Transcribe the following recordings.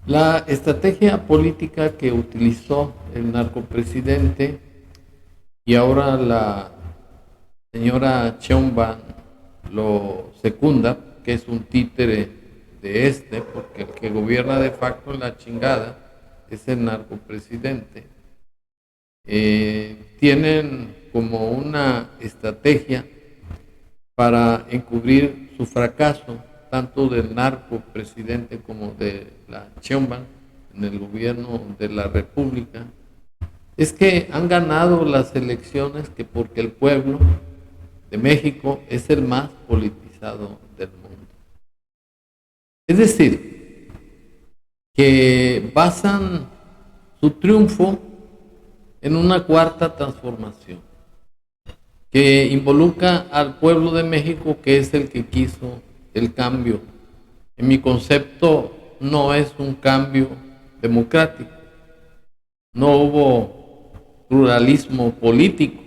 La estrategia política que utilizó el narcopresidente y ahora la señora Chomba lo secunda, que es un títere de porque el que gobierna de facto la chingada es el narcopresidente. Tienen como una estrategia para encubrir su fracaso, tanto del narcopresidente como de la Chomba en el gobierno de la República, es que han ganado las elecciones que porque el pueblo de México es el más politizado del mundo. Es decir, que basan su triunfo en una cuarta transformación que involucra al pueblo de México, que es el que quiso el cambio. En mi concepto no es un cambio democrático, no hubo pluralismo político,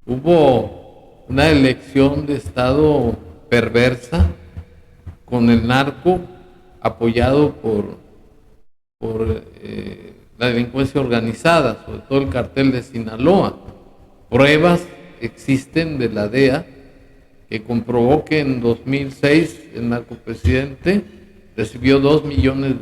hubo una elección de Estado perversa con el narco apoyado por la delincuencia organizada, sobre todo el cartel de Sinaloa. Pruebas existen de la DEA que comprobó que en 2006 el narcopresidente recibió $2 millones.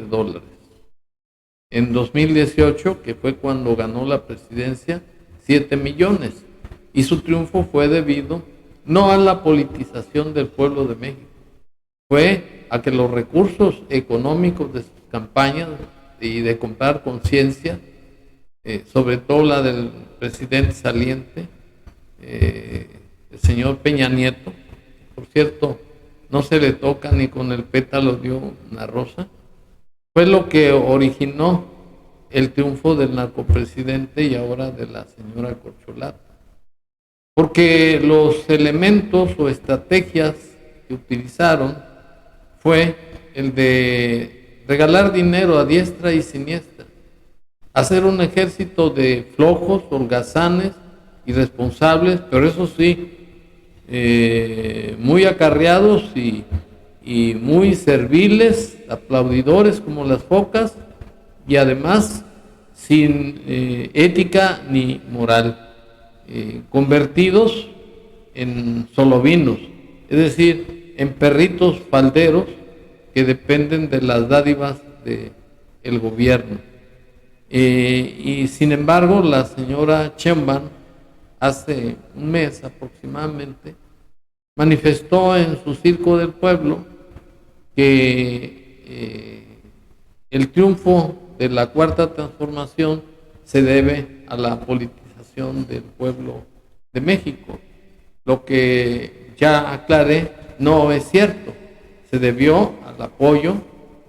En 2018, que fue cuando ganó la presidencia, 7 millones. Y su triunfo fue debido no a la politización del pueblo de México, fue a que los recursos económicos de sus campañas y de comprar conciencia, sobre todo la del presidente saliente, el señor Peña Nieto, por cierto, no se le toca ni con el pétalo de una rosa, fue lo que originó el triunfo del narcopresidente y ahora de la señora Corcholata. Porque los elementos o estrategias que utilizaron fue el de regalar dinero a diestra y siniestra, hacer un ejército de flojos, holgazanes, irresponsables, pero eso sí, muy acarreados y muy serviles, aplaudidores como las focas, y además sin ética ni moral, convertidos en solovinos, es decir, en perritos falderos que dependen de las dádivas del gobierno. Y sin embargo, la señora Sheinbaum hace un mes aproximadamente manifestó en su circo del pueblo que el triunfo de la cuarta transformación se debe a la politización del pueblo de México. Lo que ya aclaré no es cierto, se debió al apoyo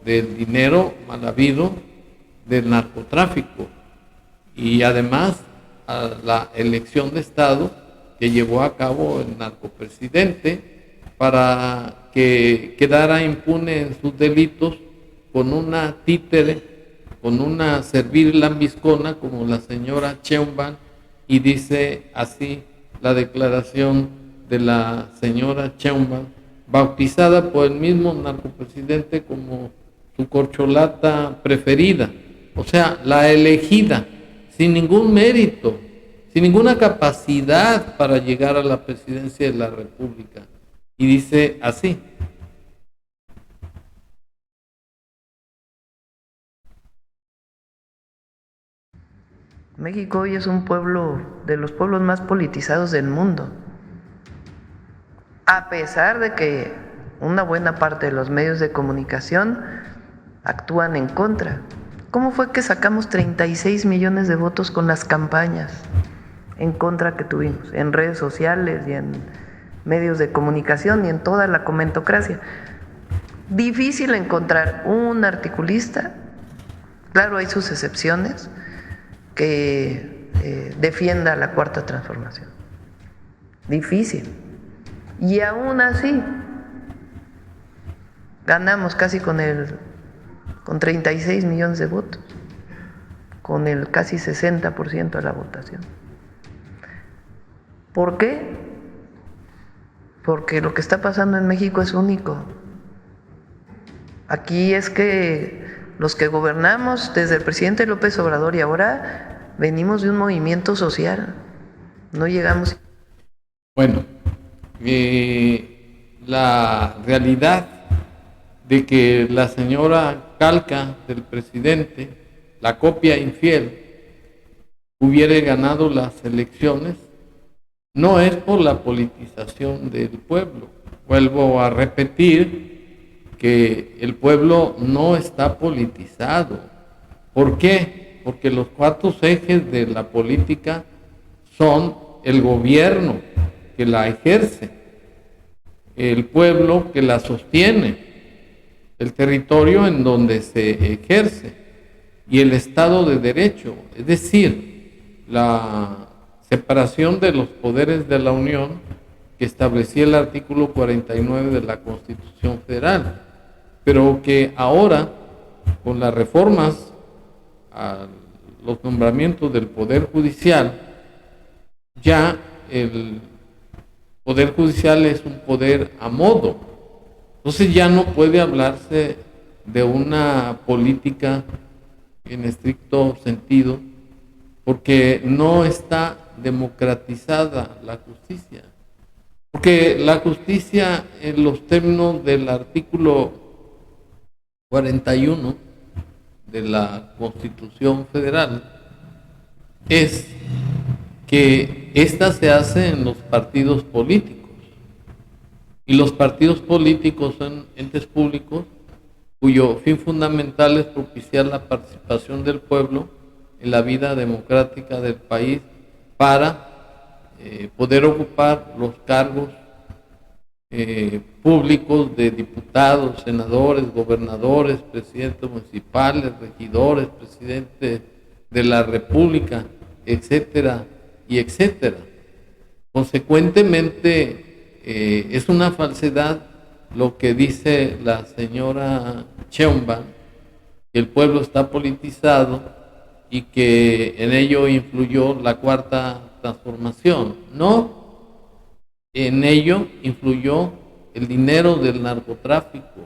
del dinero mal habido del narcotráfico y además a la elección de Estado que llevó a cabo el narcopresidente para que quedara impune en sus delitos con una títere, con una servil lambiscona como la señora Sheinbaum, y dice así la declaración de la señora Sheinbaum, bautizada por el mismo narcopresidente como su corcholata preferida, o sea, la elegida, sin ningún mérito, sin ninguna capacidad para llegar a la presidencia de la República. Y dice así: México hoy es un pueblo de los pueblos más politizados del mundo, a pesar de que una buena parte de los medios de comunicación actúan en contra. ¿Cómo fue que sacamos 36 millones de votos con las campañas en contra que tuvimos en redes sociales y en medios de comunicación y en toda la comentocracia? Difícil encontrar un articulista, claro, hay sus excepciones, que defienda la cuarta transformación. Difícil. Y aún así, ganamos casi con 36 millones de votos, con el casi 60% de la votación. ¿Por qué? Porque lo que está pasando en México es único. Aquí es que Los que gobernamos desde el presidente López Obrador y ahora venimos de un movimiento social. No llegamos. Bueno, la realidad de que la señora Calca del presidente, la copia infiel, hubiera ganado las elecciones, no es por la politización del pueblo. Vuelvo a repetir que el pueblo no está politizado. ¿Por qué? Porque los 4 ejes de la política son el gobierno que la ejerce, el pueblo que la sostiene, el territorio en donde se ejerce y el Estado de Derecho, es decir, la separación de los poderes de la Unión que establecía el artículo 49 de la Constitución Federal, pero que ahora, con las reformas a los nombramientos del Poder Judicial, ya el Poder Judicial es un poder a modo. Entonces ya no puede hablarse de una política en estricto sentido, porque no está democratizada la justicia. Porque la justicia, en los términos del artículo 41 de la Constitución Federal, es que esta se hace en los partidos políticos. Y los partidos políticos son entes públicos cuyo fin fundamental es propiciar la participación del pueblo en la vida democrática del país para poder ocupar los cargos públicos de diputados, senadores, gobernadores, presidentes municipales, regidores, presidente de la República, etcétera y etcétera. Consecuentemente, es una falsedad lo que dice la señora Sheinbaum, que el pueblo está politizado y que en ello influyó la Cuarta Transformación. No, en ello influyó el dinero del narcotráfico,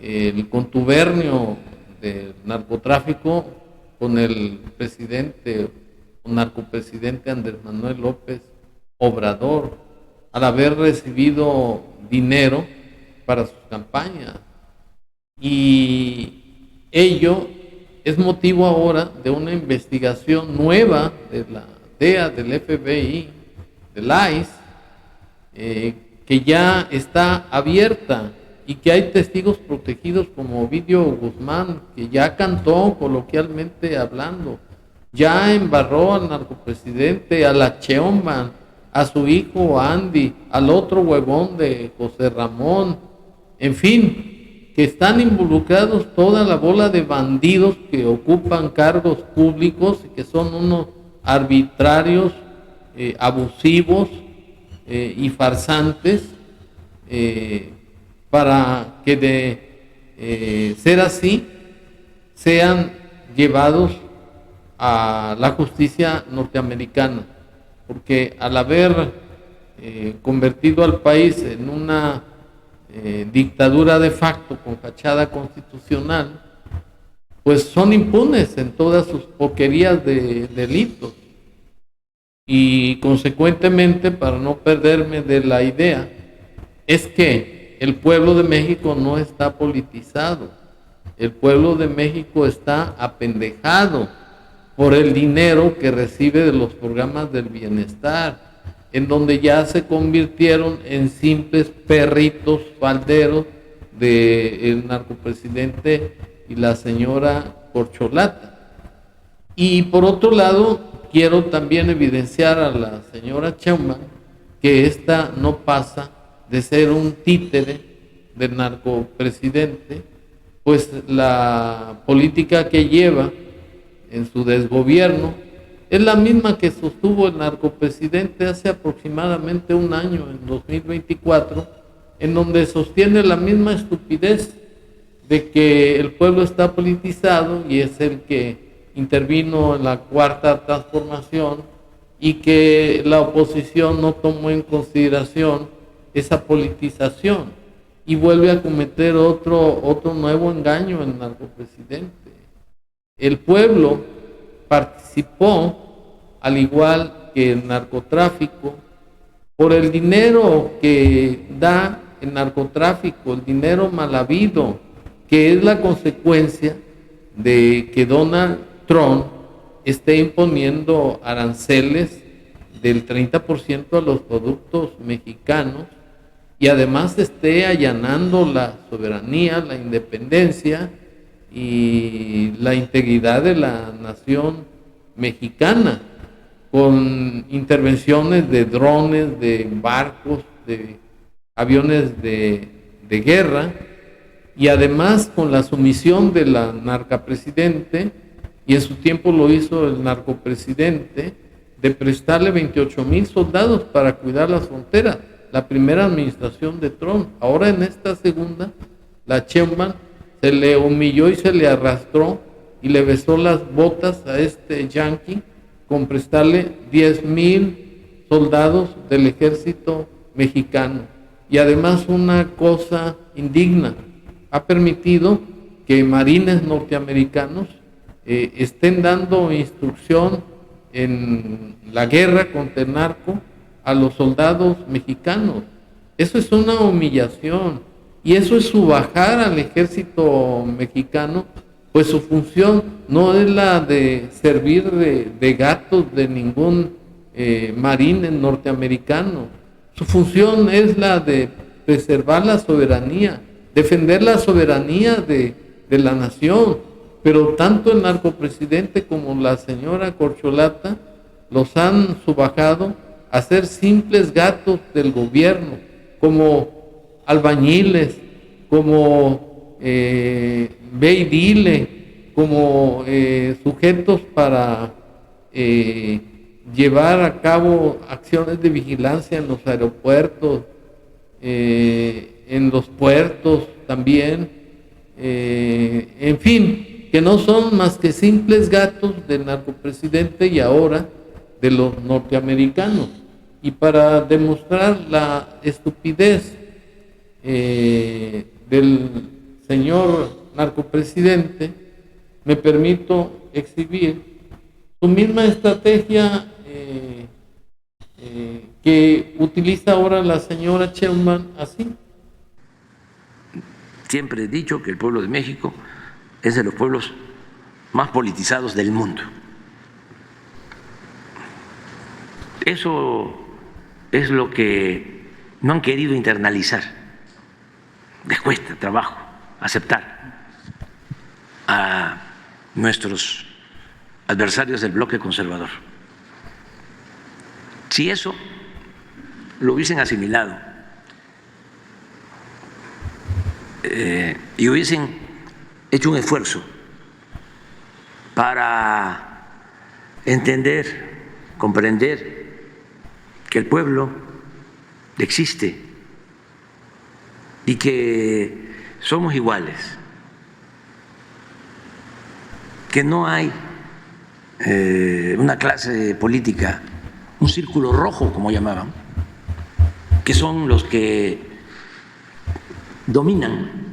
el contubernio del narcotráfico con el presidente o narcopresidente Andrés Manuel López Obrador, al haber recibido dinero para sus campañas. Y ello es motivo ahora de una investigación nueva de la DEA, del FBI, del ICE, que ya está abierta y que hay testigos protegidos como Ovidio Guzmán, que ya cantó, coloquialmente hablando, ya embarró al narcopresidente, a la Sheinbaum, a su hijo Andy, al otro huevón de José Ramón, en fin, que están involucrados toda la bola de bandidos que ocupan cargos públicos y que son unos arbitrarios, abusivos y farsantes, para que de ser así sean llevados a la justicia norteamericana. Porque al haber convertido al país en una dictadura de facto con fachada constitucional, pues son impunes en todas sus porquerías de delitos. Y consecuentemente, para no perderme de la idea, es que el pueblo de México no está politizado. El pueblo de México está apendejado por el dinero que recibe de los programas del bienestar, en donde ya se convirtieron en simples perritos falderos del narcopresidente y la señora Corcholata. Y por otro lado, quiero también evidenciar a la señora Sheinbaum que esta no pasa de ser un títere del narcopresidente, pues la política que lleva en su desgobierno es la misma que sostuvo el narcopresidente hace aproximadamente un año, en 2024, en donde sostiene la misma estupidez de que el pueblo está politizado y es el que intervino en la Cuarta Transformación y que la oposición no tomó en consideración esa politización. y vuelve a cometer otro nuevo engaño el narcopresidente. El pueblo participó, al igual que el narcotráfico, por el dinero que da el narcotráfico, el dinero mal habido, que es la consecuencia de que Donald Trump esté imponiendo aranceles del 30% a los productos mexicanos y además esté allanando la soberanía, la independencia y la integridad de la nación mexicana, con intervenciones de drones, de barcos, de aviones de guerra, y además con la sumisión de la narcopresidente, y en su tiempo lo hizo el narcopresidente, de prestarle 28,000 soldados para cuidar las fronteras, la primera administración de Trump. Ahora en esta segunda, la Sheinbaum se le humilló y se le arrastró y le besó las botas a este yanqui con prestarle 10,000 soldados del ejército mexicano. Y además una cosa indigna, ha permitido que marines norteamericanos estén dando instrucción en la guerra contra el narco a los soldados mexicanos. Eso es una humillación y eso es subajar al ejército mexicano, pues su función no es la de servir de gatos de ningún marine norteamericano. Su función es la de preservar la soberanía, defender la soberanía de la nación. Pero tanto el narcopresidente como la señora Corcholata los han subajado a ser simples gatos del gobierno, como albañiles, como ve y dile, como sujetos para llevar a cabo acciones de vigilancia en los aeropuertos, en los puertos también, en fin, que no son más que simples gatos del narcopresidente y ahora de los norteamericanos. Y para demostrar la estupidez del señor narcopresidente, me permito exhibir su misma estrategia que utiliza ahora la señora Sheinbaum así. Siempre he dicho que el pueblo de México es de los pueblos más politizados del mundo. Eso es lo que no han querido internalizar. Les cuesta trabajo aceptar a nuestros adversarios del bloque conservador. Si eso lo hubiesen asimilado y hubiesen hecho un esfuerzo para entender, comprender que el pueblo existe y que somos iguales, que no hay una clase política, un círculo rojo, como llamaban, que son los que dominan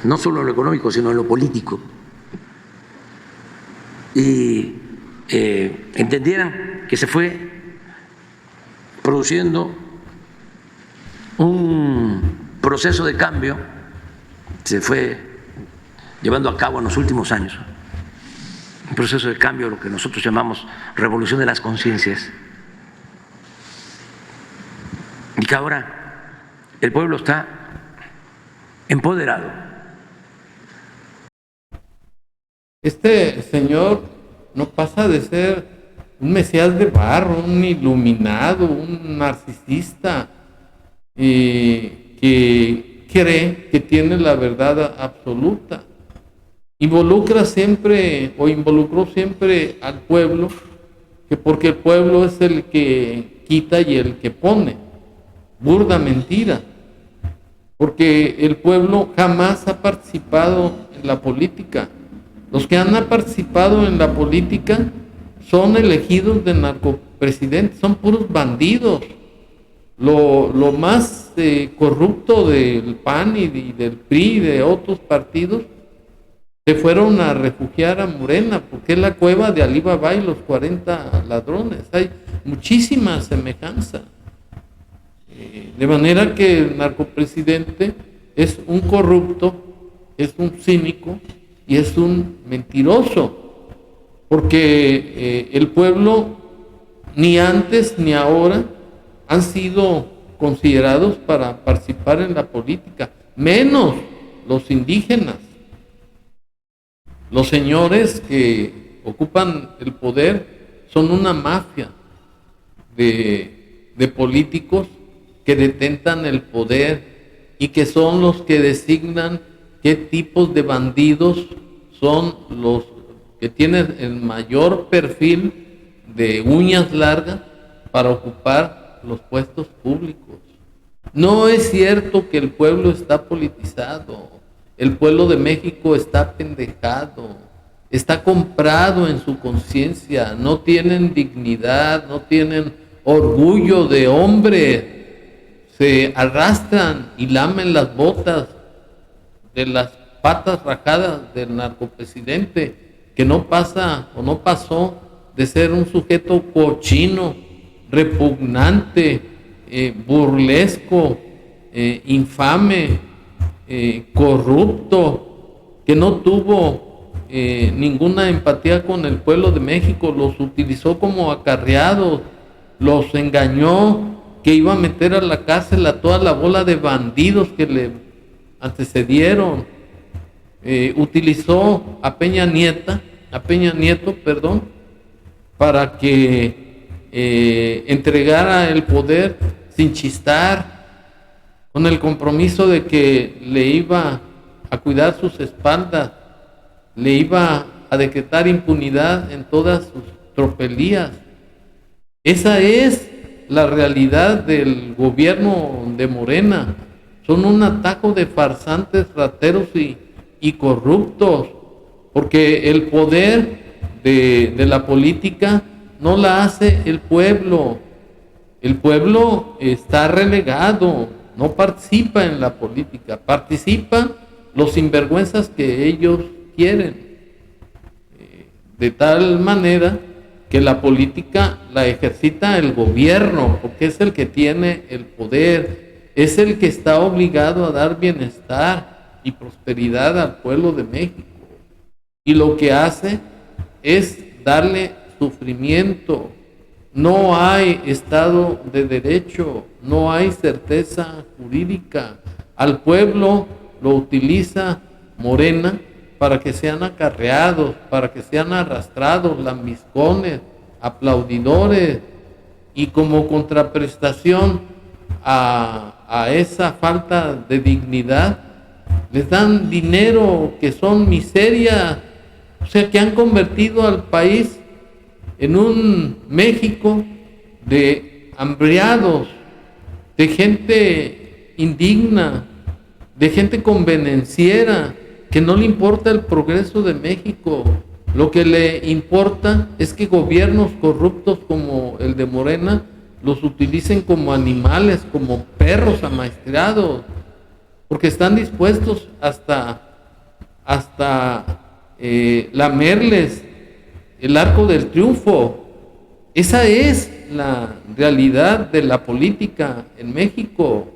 no solo en lo económico, sino en lo político, y entendieran que se fue produciendo un proceso de cambio, se fue llevando a cabo en los últimos años, un proceso de cambio, lo que nosotros llamamos revolución de las conciencias, y que ahora el pueblo está empoderado. Este señor no pasa de ser un mesías de barro, un iluminado, un narcisista, que cree que tiene la verdad absoluta. Involucró siempre al pueblo, que porque el pueblo es el que quita y el que pone. Burda mentira, porque el pueblo jamás ha participado en la política. Los que han participado en la política son elegidos de narcopresidentes, son puros bandidos. lo más corrupto del PAN y del PRI y de otros partidos, se fueron a refugiar a Morena, porque es la cueva de Alí Baba y los 40 ladrones. Hay muchísima semejanza. De manera que el narcopresidente es un corrupto, es un cínico y es un mentiroso, porque el pueblo ni antes ni ahora han sido considerados para participar en la política, menos los indígenas. Los señores que ocupan el poder son una mafia de políticos que detentan el poder y que son los que designan qué tipos de bandidos son los que tienen el mayor perfil de uñas largas para ocupar los puestos públicos. No es cierto que el pueblo está politizado. El pueblo de México está pendejado, está comprado en su conciencia, no tienen dignidad, no tienen orgullo de hombre, se arrastran y lamen las botas de las patas rajadas del narcopresidente, que no pasa o no pasó de ser un sujeto cochino, repugnante, burlesco, infame, corrupto, que no tuvo ninguna empatía con el pueblo de México, los utilizó como acarreados, los engañó, que iba a meter a la cárcel a toda la bola de bandidos que le antecedieron, utilizó a Peña Nieto, para que entregara el poder sin chistar, con el compromiso de que le iba a cuidar sus espaldas, le iba a decretar impunidad en todas sus tropelías. Esa es la realidad del gobierno de Morena. Son un atajo de farsantes, rateros y corruptos, porque el poder de la política no la hace el pueblo. El pueblo está relegado, no participa en la política, participan los sinvergüenzas que ellos quieren, de tal manera que la política la ejercita el gobierno, porque es el que tiene el poder, es el que está obligado a dar bienestar y prosperidad al pueblo de México, y lo que hace es darle sufrimiento. No hay Estado de Derecho, no hay certeza jurídica. Al pueblo lo utiliza Morena para que sean acarreados, para que sean arrastrados, lambiscones, aplaudidores, y como contraprestación a esa falta de dignidad, les dan dinero que son miseria, o sea que han convertido al país en un México de hambriados, de gente indigna, de gente convenenciera, que no le importa el progreso de México. Lo que le importa es que gobiernos corruptos como el de Morena los utilicen como animales, como perros amaestrados, porque están dispuestos hasta lamerles el arco del triunfo. Esa es la realidad de la política en México.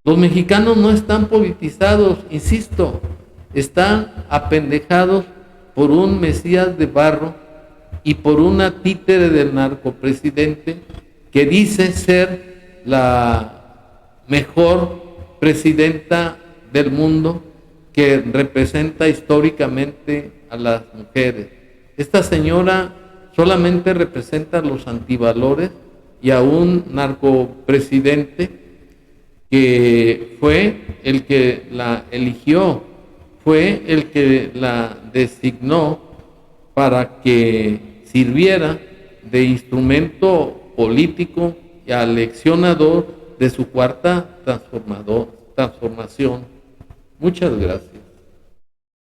Los mexicanos no están politizados, insisto, están apendejados por un Mesías de barro y por una títere del narcopresidente que dice ser la mejor presidenta del mundo, que representa históricamente a las mujeres. Esta señora solamente representa a los antivalores y a un narcopresidente que fue el que la eligió, fue el que la designó para que sirviera de instrumento político y aleccionador de su cuarta transformación. Muchas gracias.